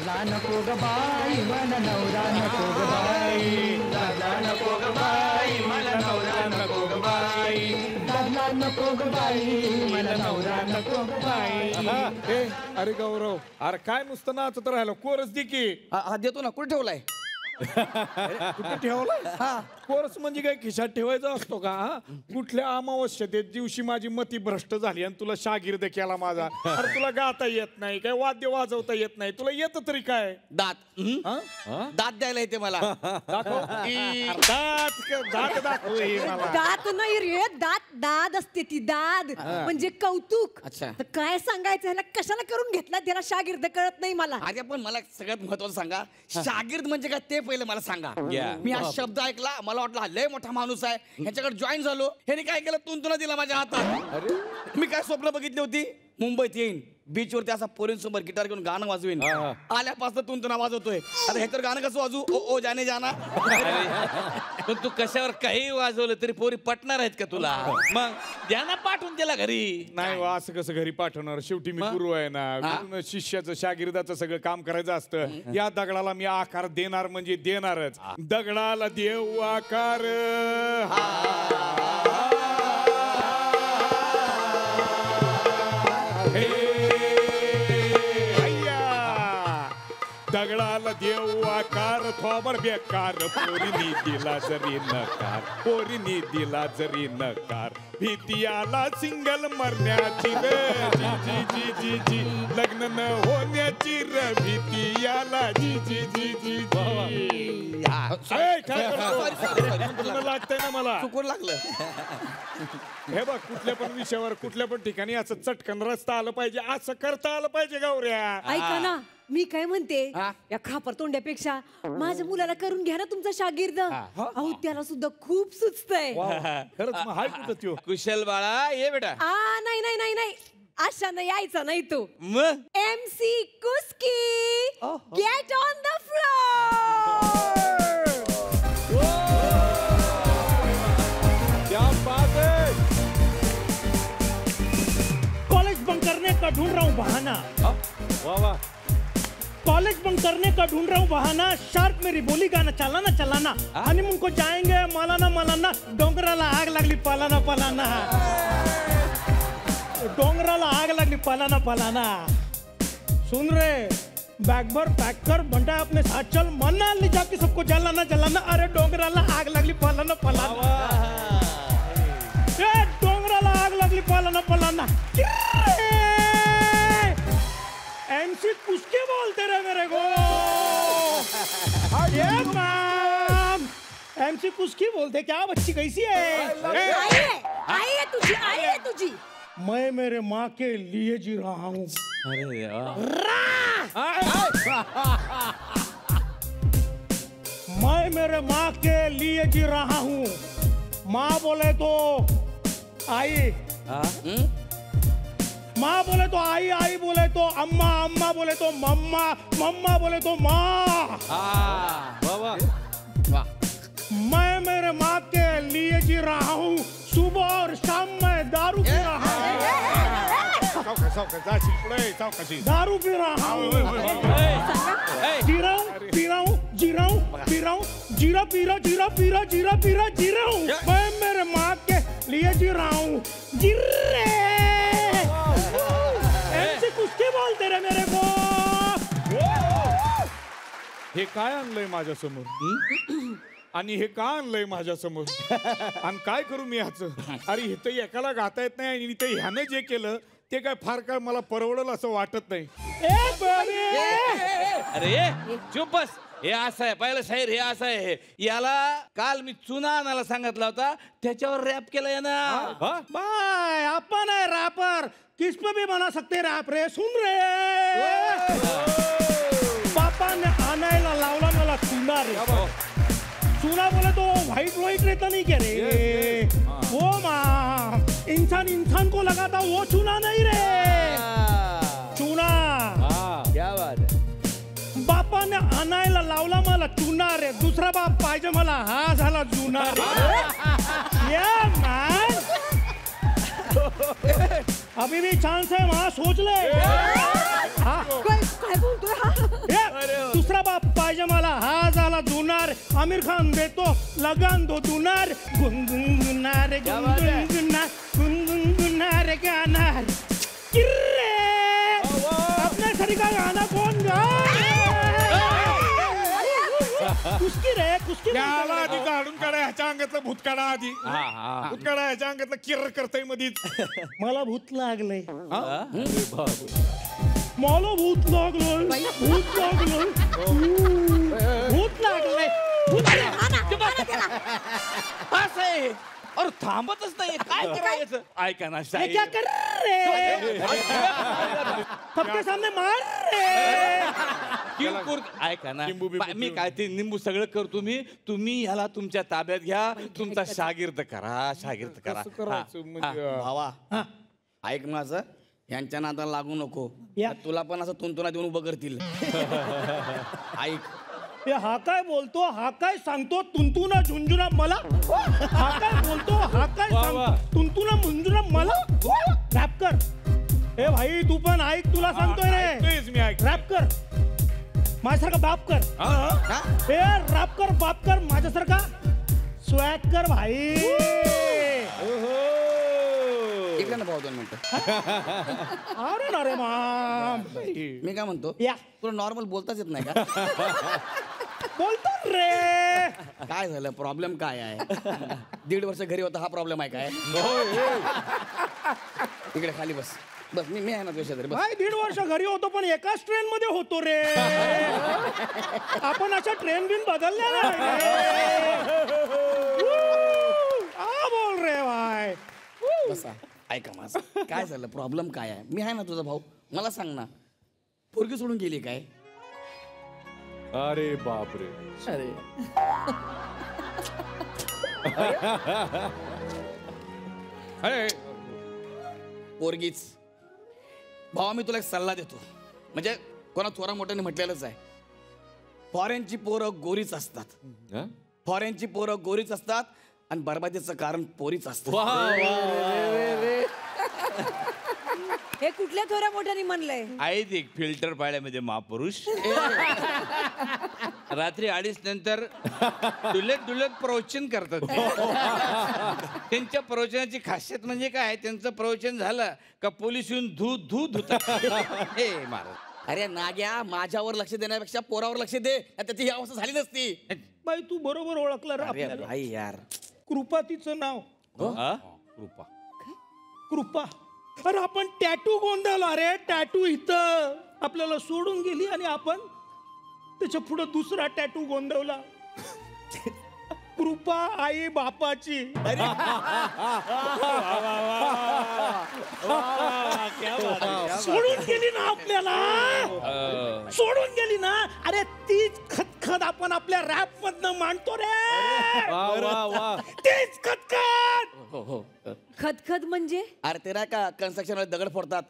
दादला नको ग बाई मला नवरा नको ग बाई, दादला नको ग बाई मला नवरा नको ग बाई, दादला नको ग बाई मला नवरा नको ग बाई. अरे गौरव, अरे काय नुसतं नाचत राहिलं, कोरस दे की. हा देतो ना, कुठे ठेवलाय? कुठे ठेवलाय? कोरस म्हणजे काय खिशात ठेवायचा असतो का? कुठल्या अमावस्यते दिवशी माझी मती भ्रष्ट झाली आणि तुला शागिर्द केला माझा. अरे तुला गाता येत नाही काय, वाद्य वाजवता येत नाही, तुला येत तरी काय? दात दात द्यायला येते मला. दात दाखव मला. दात नाही रे, दाद असते ती, दाद म्हणजे कौतुक. अच्छा. तर काय सांगायचं ह्याला, कशाला करून घेतला त्याला शागिर्द कळत नाही मला. अरे पण मला सगळ्यात महत्वाचं सांगा, शागिर्द म्हणजे काय ते पहिले मला सांगा. मी हा शब्द ऐकला, मला वाटलं लय मोठा माणूस आहे, ह्याच्याकडे जॉईन झालो. ह्याने काय केलं, तुंतुना दिला माझ्या हातात. अरे मी काय स्वप्न बघितली होती, मुंबईत येईन, बीच वरती असा पोरींसमोर गिटार घेऊन गाणं वाजवेन. आल्यापासून तुंतुना वाजवतोय. आता हे तर गाणं कसं वाजू, ओ ओ जाने जाना. पण तू कशावर काही वाजवलं तरी पोरी पटणार आहेत का तुला? मग द्याना पाठवून त्याला घरी. नाही असं कसं घरी पाठवणार, शेवटी मी गुरु आहे ना. शिष्याचं शागिर्दाचं सगळं काम करायचं असतं. या दगडाला मी आकार देणार म्हणजे देणारच. दगडाला देऊ आकार, दगडाला देऊ आकार, थोबर बेकार, पोरीनी दिला जरी नकार, पोरीनी दिला जरी नकार. भीती आला सिंगल मरण्याची रे, जी जी जी जी जी, लग्न न होण्याची रे, भीती आला जी जी जी जी जी. लागतंय ना मला, चुकून लागलं. हे बघ, कुठल्या पण विषयावर कुठल्या पण ठिकाणी असं चटकन रस्ता आलं पाहिजे, असं करता आलं पाहिजे गौऱ्या. ऐका ना, मी काय म्हणते, या खापर तोंड्यापेक्षा माझ्या मुलाला करून घ्या ना तुमचा शागिर्द. अहो त्याला सुद्धा खूप सुचतंय. खरंच हाय कुठं त्यो? कुशल बाळा, ये बेटा. नाही नाही नाही नाही, अशानं यायचा नाही तो. मग MC कुस्की, get on the floor. College bunk करने का ढूंढ रहा हूँ बहाना. वाह वाह. कॉलेज बंक करने का ढूंढ रहा हूँ बहाना, शार्प मेरी बोली गाना चलाना चलाना, हनीमून को जाएंगे मलाना मलाना, डोंगराला आग लागली पलाना पलाना, डोंगराला आग लागली पलाना पलाना. सुन रे, बैग भर पैक कर, बंटा अपने साथ चल, मनाली जाके सबको जलाना जलाना, अरे डोंगराला आग लागली पलाना पलाना, डोंगराला आग लागली पलाना पलाना. MC कुस्की बोलते रहे मेरे को. MC कुस्की बोलते, क्या बच्ची कैसी है? आई है तुझी, आई है तुझी. मैं मेरे माँ के लिए जी रहा हूँ. मैं मेरे माँ के लिए जी रहा हूँ. माँ बोले तो आई, माँ बोले तो आई, आई बोले तो अम्मा, अम्मा बोले तो मम्मा, मम्मा बोले तो माँ. मैं मेरे माँ के लिए जी रहा हूँ. सुबह और शाम में दारू पी रहा हूँ. दारू पी रहा हूँ. जी रहा हूँ, पी रहा हूँ, जी रहा हूँ, पी रहा हूँ, जीरा पीरा, जीरा पीरा, जीरा पीरा, जी रहा हूँ. मैं मेरे माँ के लिए जी रहा हूँ. जिर्रे MC कुस्की बोलते रे मेरे को. हे काय आणलंय माझ्या समोर आणि हे का आणलंय माझ्या समोर आणि काय करू मी ह्याचं? अरे इथं एकाला गाता येत नाही आणि इथे ह्याने जे केलं ते काय फार काय मला परवडलं असं वाटत नाही. अरे चुप बस. हे असं आहे, पहिलं शाहीर हे असं आहे. याला काल मी चुना आणायला सांगितला होता, त्याच्यावर रॅप केलं ना. बाय अपन है रैपर, किस पे भी बना सकते रैप रे. सुन रे, पापा ने आणायला लावला मला चुना रे. चुना बोले तो व्हाइट व्हाइट रहता नहीं क्या रे, वो माँ इंसान इंसान को लगाता वो चुना नहीं रे. चुना क्या बात है. बापाने आणायला लावला मला चुना रे, दुसरा बाप पाहिजे मला, हा झाला जुना रे. या मॅन, अभी भी चांस है, वहाँ सोच ले. काय बोलतोय हा? पाहिजे मला, हा झाला जुनार. आमिर खान देतो लगान दो दुनार. गुनगुनगुनार गुनगुनगुनार गुनगुनगुनार गाणार. किर्रे आपल्यासाठी का गाणं कोण गा? कुस्की रे कुस्की. त्याला आधी काढून काढा, ह्याच्या अंगातलं भूत काढा आधी. भूत काढा, ह्याच्या अंगातलं किर्र करतय मधीच. मला भूत लागलंय. मला भूत लागलंय. भूत लागलंय. भूत लागलंय. असं आहे. अरे थांबतच नाही, काय करायचं? ऐका ना ये क्या कर रे? सबके सामने मार रे. किरकोळ ऐका ना, लिंबू बिंबू मी काय ते निंबू सगळं करतो मी. तुम्ही ह्याला तुमच्या ताब्यात घ्या, तुमचा शागिर्द करा, शागिर्द करा. भावा ऐक माझं, यांच्या नादाला लागू नको. या. तुला पण असं तुंतुना देऊन उभं करतील. ऐक हे हा काय बोलतो, हा काय सांगतो, तुंतुना झुंजुना मला. हा काय बोलतो, हा काय सांगतो, तुंतुना मुंजुना मला. रॅप कर. ए भाई तू पण ऐक, तुला सांगतोय रे. मी ऐक. रॅप कर, माझ्यासारखा बाप कर. ए रॅप कर, बाप कर, माझ्यासारखा स्वॅग कर भाई. इकडे ना भाऊ 2 मिनिटं. अरे ना रे माम. मी काय म्हणतो, या तुला नॉर्मल बोलताच येत नाही का? बोलतो रे. काय झालं, प्रॉब्लेम काय आहे? 1.5 वर्ष घरी होता, हा प्रॉब्लेम आहे काय? इकडे खाली बस. बस मी आहे ना तुझ्या शेजारी. बस. 1.5 वर्ष घरी होतो पण एकाच ट्रेन मध्ये होतो रे. आपण अशा ट्रेन बिन बदलल्या नाही. बोल रे भाई. बसा. ऐका माझं, काय झालं, प्रॉब्लेम काय आहे? मी आहे ना तुझा भाऊ, मला सांग ना. पोरगी सोडून गेली काय? अरे बापरे. अरे अरे पोरगीच. भावा मी तुला एक सल्ला देतो, म्हणजे कोणा थोरा मोठ्याने म्हटलेलंच आहे. फॉरेनची पोरं गोरीच असतात. फॉरेनची पोरं गोरीच असतात आणि बरबादीचं कारण पोरीच असतं. हे कुठल्या थोड्या मोठ्याने म्हणलंय? आहेत एक फिल्टर पाळ्यामध्ये महापुरुष. रात्री 2:30 नंतर डुलत प्रवचन करतात. त्यांच्या प्रवचनाची खासियत म्हणजे काय, त्यांचं प्रवचन झालं का पोलीस येऊन धुतात. हे महाराज, अरे नाग्या, माझ्यावर लक्ष देण्यापेक्षा पोरावर लक्ष दे, त्याची ही अवस्था झाली नसती. बाई तू बरोबर ओळखलं रे अरे आपल्याला. भाई यार, कृपा तिचं नाव. कृपा कृपा. अरे आपण टॅटू गोंधळला रे. टॅटू इथं आपल्याला सोडून गेली आणि आपण त्याच्या पुढे दुसरा टॅटू गोंधवला. कृपा आई बापाची. सोडून गेली ना आपल्याला, सोडून गेली ना. अरे तीच खतखत आपण आपल्या रॅप मधनं मांडतो रे. तीच खतखत. खतखत म्हणजे? अरे ते नाही का कन्स्ट्रक्शन मध्ये दगड फोडतात.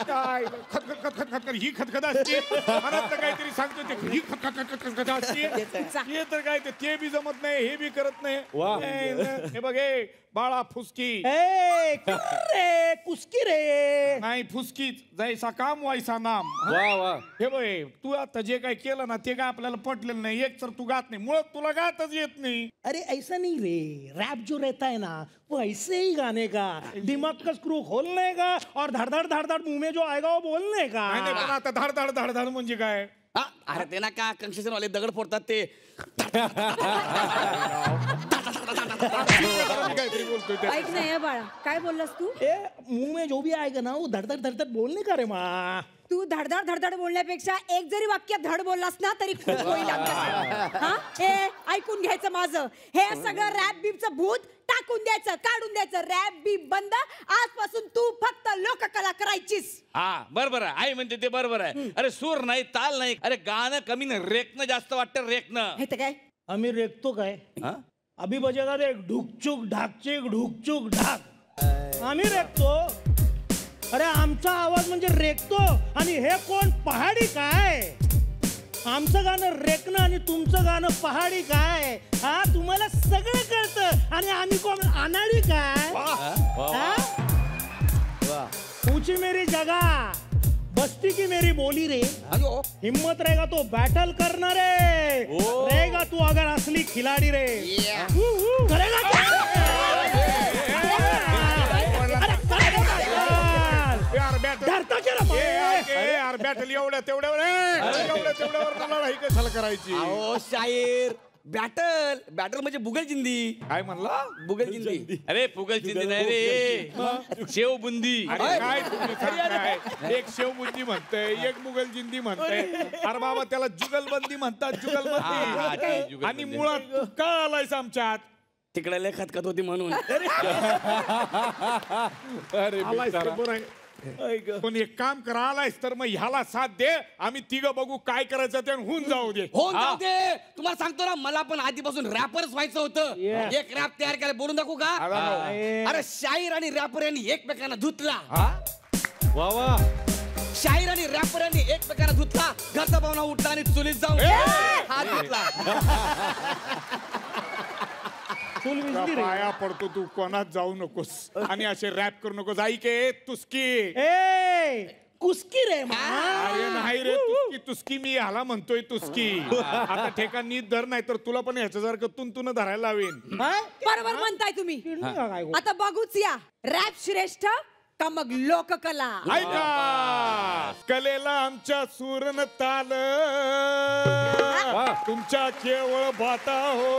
काय खतखत ही खतखत असते. काहीतरी सांगतो ते ही खतखत असते. हे तर काय ते बी जमत नाही, हे बी करत नाही. हे बघ हे बाळा फुसकी. रे कुस्की रे. नाही फुसकीच, जैसा काम वायसा नाम. हे बघ तू आता जे काय केलं ना ते काय आपल्याला पटलेलं नाही. एक तर तू गात नाही, मुळात तुला गातच येत नाही. अरे ऐसा नहीं रे. रैप जो रहता है ना वो ऐसे ही गाने का, दिमाग का स्क्रू खोलने का और धड़ धड़ धड़ धड़ मुंह में जो आएगा वो बोलने का. नाही पण आता धाड धाड धाड धाड म्हणजे काय? अरे ते ना का कन्स्ट्रक्शन वाले दगड फोडतात ते. काहीतरी बोलतोय ऐक ना हे बाळा, काय बोललास तू? मुंह में जो भी आएगा ना वो धड़ धड़ धड़ धड़ बोलने का रे माँ. तू धडधड धडधड बोलण्यापेक्षा एक जरी वाक्य धड बोललास ना तरी खूप होईल आमच्यासाठी. हा? हे ऐकून घ्यायचं माझं. हे सगळं रॅप बीपचं भूत टाकून द्यायचं, काढून द्यायचं. रॅप बीप बंद. आजपासून तू फक्त लोककला करायचीस. हा बरोबर आहे, आई म्हणते ते बरोबर आहे. अरे सूर नाही, ताल नाही. अरे गाणं कमी नाही, रेखणं जास्त वाटतं. रेखणं हे तर काय? आम्ही रेखतो काय? अभी बजेगा रे ढुकचुक ढाकचिक ढुकचुक ढाक. आम्ही रेखतो. अरे आमचा आवाज म्हणजे रेखतो आणि हे कोण पहाडी काय? आमचं गाणं रेखणं आणि तुमचं गाणं पहाडी काय? हा तुम्हाला सगळं कळतं आणि आम्ही कोण अनाडी काय? लगा बस्ती की मेरी बोली रे, हॅलो हिम्मत रहेगा तो बैटल करना रे, रहेगा तू अगर असली खिलाड़ी रे, करेगा क्या? अरे करेगा क्या? यार बॅटल डरता क्या रे? यार बॅटल एवढ्या तेवढ्यावर मला लढाई कशाला करायची? अहो शाहीर बॅटल बॅटल म्हणजे बुगलजिंदी. काय म्हणला? बुगलजिंदी. अरे पुगल चिंदी नाही रे, शेव बुंदी. अरे काय तुम्ही सांगताय? एक शेवबुंदी म्हणतंय, एक मुघल जिंदी म्हणतंय. अरे बाबा त्याला जुगलबंदी म्हणतात, हा, जुगलबंदी. ते जुगलबंदी. आणि मुळात तू का आलायस आमच्यात? तिकडे लय खतखत होती म्हणून. आलायस तर बरं आहे. पण एक काम करा, आलायस तर मग ह्याला साथ दे, आम्ही तिघं बघू काय करायचं ते होऊन जाऊ दे. हो जाऊ दे. तुम्हाला सांगतो ना, मला पण आधीपासून रॅपरच व्हायचं होतं. एक रॅप तयार करायला बोलून दाखवू का? अरे शाहीर आणि रॅपर यांनी एकमेकांना धुतला. वा वा. शाहीर आणि रॅपर यांनी एकमेकांना धुतला. घरचा पाहुणा उठला आणि चुलीत जाऊन हात धुतला. पाया पडतो, तू कोणात जाऊ नकोस आणि असे रॅप करू नकोस. ऐके तुस्की. ए कुस्की रे अरे नाही रे, तुस्की मी ह्याला म्हणतोय तुस्की. आता ठेका नीट धर, नाही तर तुला पण ह्याच्यासारखं तुन धरायला लावेन. बरोबर म्हणताय तुम्ही. आता बघूच या, रॅप श्रेष्ठ का मग लोककला. ऐका, कलेला आमच्या सूरन ताल, तुमच्या केवळ बाता हो.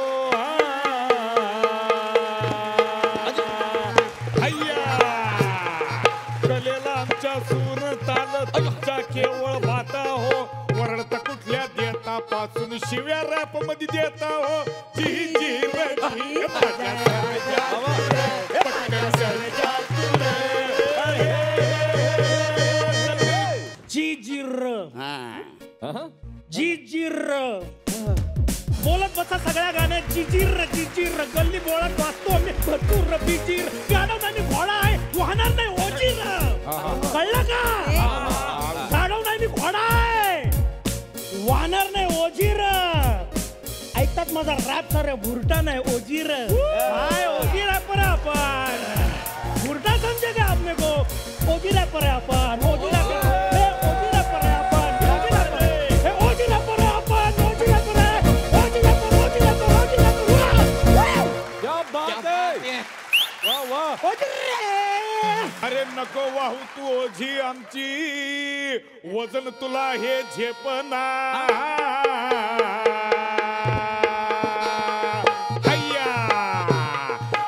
कलेला आमच्या सूर ताल, तुमच्या केवळ बाता हो. वरडता कुठल्या देता पासून शिव्या रॅप मध्ये देता हो. जी जी रे जी, माझ्या सरजा तुरे, पटकन सरजा तुरे. जिजिर बोलत बसा सगळ्या गाण्यात जिजिर जिजिर. गल्ली बोलत वाचतो मी भरपूर बिजीर. गाणं नाही घोडा आहे, वाहणार नाही ओजीर. कळलं का? गाणं नाही मी घोडा आहे, वाहणार नाही ओजीर. ऐकतात माझा रॅप सर भुरटा नाही ओजीर. हाय ओजीर आहे पर आपण भुरटा समजेगा आपने को. ओजीर आहे पर आपण ओजीर आहे. अरे नको वाहू तू ओझी आमची, वजन तुला हे झेपना.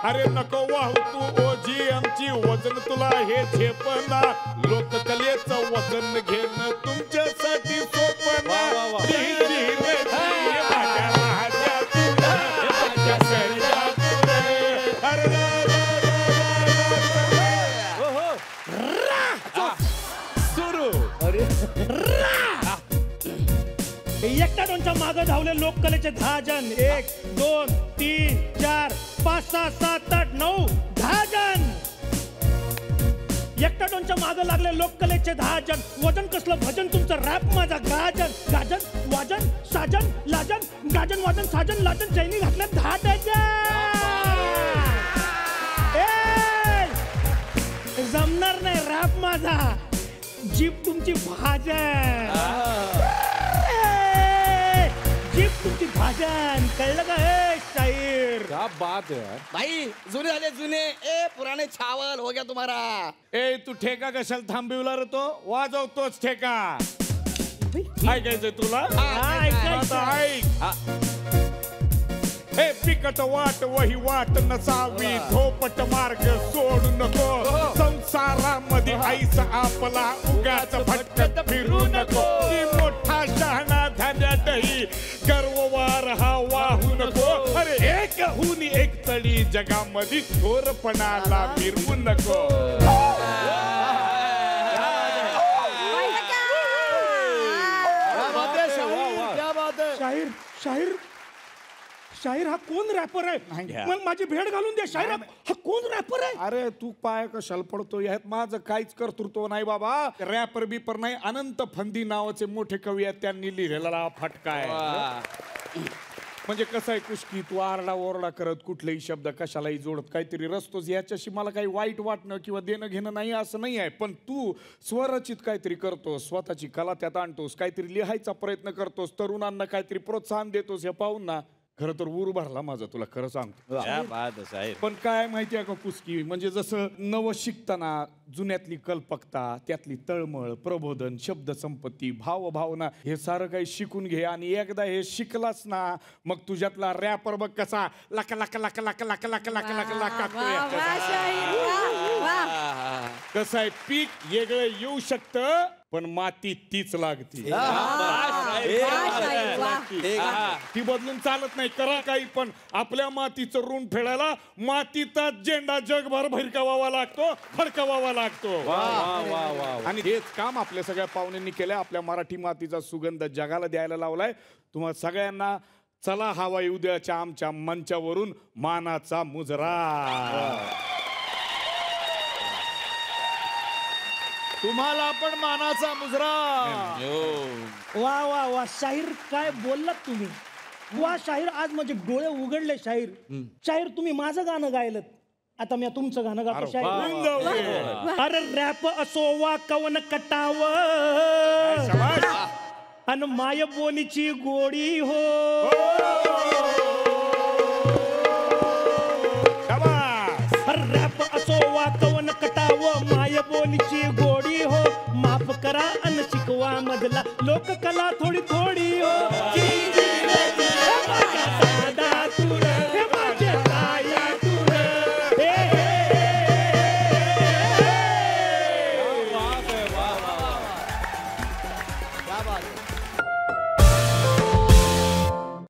अरे नको वाहू तू ओझी आमची, वजन तुला हे झेपना. लोककलेचं वजन घेणं तुमच्यासाठी सोपना. एकटा दोनच्या मागे धावले लोककलेचे 10 जण. 1 2 3 4 5 6 7 8 9 10 जण. एकटा दोनच्या मागे लागले लोककलेचे 10 जण. वजन कसलं भजन तुमचं रॅप माझा गाजन. गाजन वाजन साजन लाजन, गाजन वाजन साजन लाजन. चैनी घातल्या 10 डझन. जमणार नाही रॅप माझा, जीप तुमची भाजन. जीप तुमची भाजन. कळलं का हे शाहीर? क्या बात है भाई, जुने झाले जुने. ए पुराने छावल हो गया तुम्हारा. ए तू ठेका कशाला थांबविला रे? तो वाजवतोच ठेका. ऐकायचंय तुला? आता ऐक. हे बिकट वाट वही वाट नसावी, धोपट मार्ग सोडू नको. संसारामध्ये आईचा आपला उगाच भटकत फिरू नको. मोठा शहाणा धान्यातही गर्ववार हा वाहू नको. अरे एक हुन एक तळी जगामध्ये थोरपणाला मिरवू नको. शाहीर शाहीर शाहीर हा कोण रॅपर आहे? मग माझी भेट घालून दे. शाहीर हा कोण रॅपर आहे? अरे तू पाय कशाला पडतो? यात माझं काहीच कर्तृत्व नाही बाबा. रॅपर बिपर नाही. अनंत फंदी नावाचे मोठे कवी आहेत, त्यांनी लिहिलेला फटका आहे. म्हणजे कसं आहे कुशकी, तू आरडा ओरडा करत कुठलेही शब्द कशालाही जोडत काहीतरी रचतोस, याच्याशी मला काही वाईट वाटणं किंवा देणं घेणं नाही असं नाही आहे. पण तू स्वरचित काहीतरी करतोस, स्वतःची कला त्यात आणतोस, काहीतरी लिहायचा प्रयत्न करतोस, तरुणांना काहीतरी प्रोत्साहन देतोस, हे पाहून ना खरं तर ऊर भरला माझा, तुला खरं सांगतो. क्या बात है साहेब. पण काय माहितीये का कुस्की, म्हणजे जसं नवं शिकताना जुन्यातली कल्पकता, त्यातली तळमळ, प्रबोधन, शब्दसंपत्ती, भावभावना हे सारं काही शिकून घे. आणि एकदा हे शिकलास ना, मग तुझ्यातला रॅपर बघ कसा लका लका लका लका लका लका लका लका लका. कसं आहे, पीक वेगळं येऊ शकतं पण माती तीच लागते. ती बदलून चालत नाही. करा काही पण आपल्या मातीचं ऋण फेडायला मातीचा झेंडा जगभर भरकवावा लागतो, फडकवावा लागतो. आणि हेच काम आपल्या सगळ्या पाहुण्यांनी केलंय. आपल्या मराठी मातीचा सुगंध जगाला द्यायला लावलाय. तुम्हाला सगळ्यांना चला हवा येऊ द्याच्या आमच्या मंचावरून मानाचा मुजरा. तुम्हाला पण मानाचा मुजरा. वा वा वा, शाहीर काय बोललात तुम्ही. वा शाहीर, आज म्हणजे डोळे उघडले. शाहीर शाहीर तुम्ही माझं गाणं गायलं, आता मी तुमचं गाणं गातो. शाहीर अरे रॅप असो वा कवन कटाव अन माय बोलीची गोडी हो. रॅप असो वा कवन कटाव माय बोलीची गोडी हो. माफ करा अन शिकवा मधला लोककला थोडी